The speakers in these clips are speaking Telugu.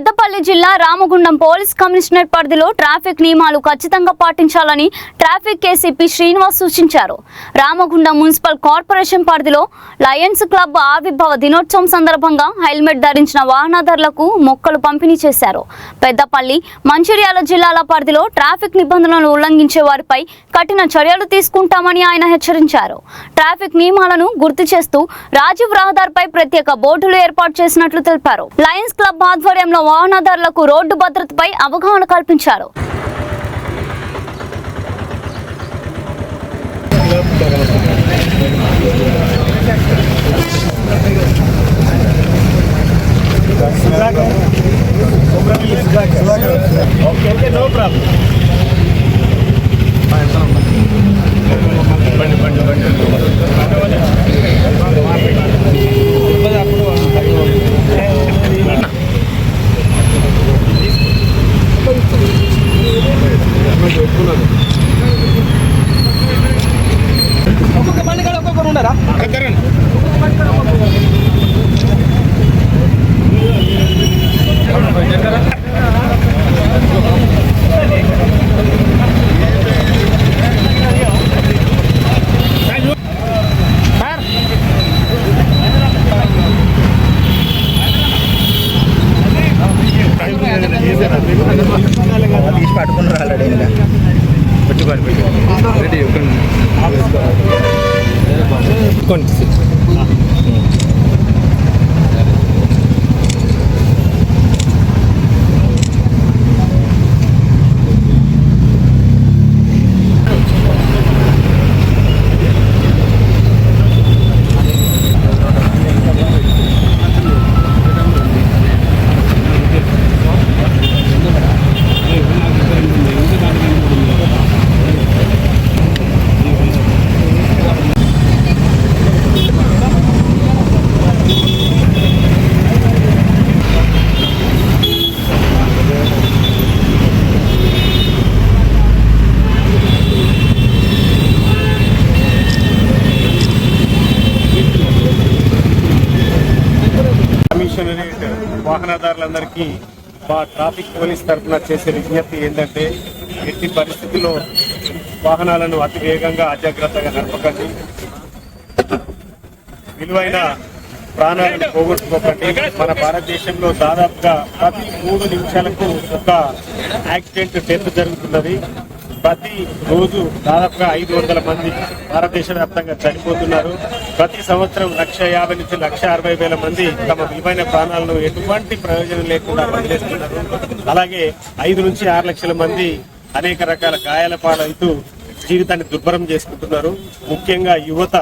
పెద్దపల్లి జిల్లా రామగుండం పోలీస్ కమిషనరేట్ పరిధిలో ట్రాఫిక్ నియమాలు ఖచ్చితంగా పాటించాలని ట్రాఫిక్ ఏసీపీ శ్రీనివాస్ సూచించారు. రామగుండం మున్సిపల్ కార్పొరేషన్ పరిధిలో లయన్స్ క్లబ్ ఆవిర్భావ దినోత్సవం సందర్భంగా హెల్మెట్ ధరించిన వాహనదారులకు మొక్కలు పంపిణీ చేశారు. పెద్దపల్లి, మంచిర్యాల జిల్లాల పరిధిలో ట్రాఫిక్ నిబంధనలు ఉల్లంఘించే వారిపై కఠిన చర్యలు తీసుకుంటామని ఆయన హెచ్చరించారు. ట్రాఫిక్ నియమాలను గుర్తు చేస్తూ రాజీవ్ రహదారిపై ప్రత్యేక బోర్డులు ఏర్పాటు చేసినట్లు తెలిపారు. లయన్స్ క్లబ్ ఆధ్వర్యంలో వాహనదారులకు రోడ్డు భద్రతపై అవగాహన కల్పించారు. వాహనదారులందరికీ మా ట్రాఫిక్ పోలీస్ తరఫున చేసే విజ్ఞప్తి ఏంటంటే, ఎట్టి పరిస్థితుల్లో వాహనాలను అతి వేగంగా అజాగ్రత్తగా నడపకండి, విలువైన ప్రాణాలను పోగొట్టుకోకండి. మన భారతదేశంలో దాదాపుగా ప్రతి 3 నిమిషాలకు ఒక యాక్సిడెంట్ డెత్ జరుగుతున్నది. ప్రతి రోజు దాదాపుగా 500 మంది భారతదేశ వ్యాప్తంగా చనిపోతున్నారు. ప్రతి సంవత్సరం 150,000 నుంచి 160,000 మంది తమ విలువైన ప్రాణాలను ఎటువంటి ప్రయోజనం లేకుండా వదిలేస్తున్నారు. అలాగే 5 నుంచి 6 లక్షల మంది అనేక రకాల గాయాల పాలవుతూ జీవితాన్ని దుర్భరం చేసుకుంటున్నారు. ముఖ్యంగా యువత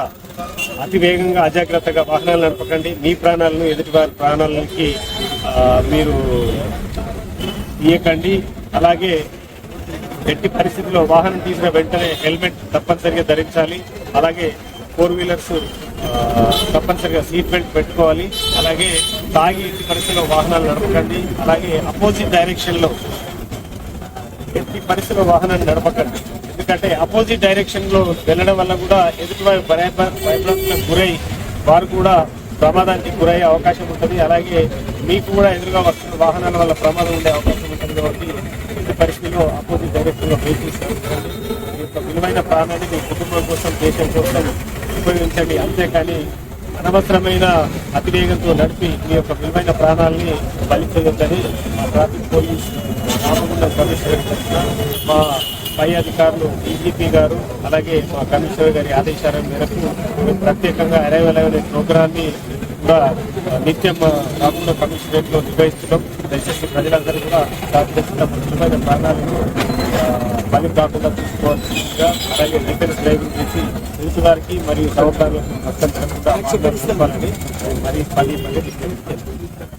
అతి వేగంగా అజాగ్రత్తగా వాహనాలు నడపకండి. మీ ప్రాణాలను ఎదుటివారి ప్రాణాలకి మీరు ఇయ్యకండి. అలాగే ఎట్టి పరిస్థితుల్లో వాహనం తీసిన వెంటనే హెల్మెట్ తప్పనిసరిగా ధరించాలి. అలాగే 4 వీలర్స్ తప్పనిసరిగా సీట్ బెల్ట్ పెట్టుకోవాలి. అలాగే తాగి ఎట్టి పరిస్థితుల్లో వాహనాలు నడపకండి. అలాగే అపోజిట్ డైరెక్షన్లో ఎట్టి పరిస్థితుల్లో వాహనాన్ని నడపకండి. ఎందుకంటే అపోజిట్ డైరెక్షన్లో వెళ్ళడం వల్ల కూడా ఎదుటివారి భయభ్రాంతులకు గురై వారు కూడా ప్రమాదానికి గురయ్యే అవకాశం ఉంటుంది. అలాగే మీకు కూడా ఎదురుగా వస్తున్న వాహనాల వల్ల ప్రమాదం ఉండే అవకాశం ఉంటుంది. కాబట్టి ఎట్టి పరిస్థితుల్లో అపోజిట్ డైరెక్షన్లో వెహికల్స్ నడుపుకోండి. మీ యొక్క విలువైన ప్రాణాన్ని మీ కుటుంబం కోసం, దేశం కోసం ఉపయోగించండి. అంతేకాని అనవసరమైన అతివేగంతో నడిపి మీ యొక్క విలువైన ప్రాణాలని బలి చేయొద్దని మా ట్రాఫిక్ పోలీస్ రామగుండం కమిషనర్ మా పై అధికారులు డీజీపీ గారు అలాగే మా కమిషనర్ గారి ఆదేశాల మేరకు ప్రత్యేకంగా అరైవల్ అనే ప్రోగ్రాన్ని కూడా నిత్యం రామగుండం కమిషనరేట్లో నిర్వహిస్తున్నాం. దయచేసి ప్రజలందరూ కూడా విలువైన ప్రాణాలను బలి కాకుండా చూసుకోవాల్సిందిగా, అలాగే రిటర్న్స్ డ్రైవింగ్ చేసి ఎదుటి వారికి మరియు సౌకర్యాలకు నష్టం జరగకుండా మరి 10 విజ్ఞప్తి చేస్తున్నాం.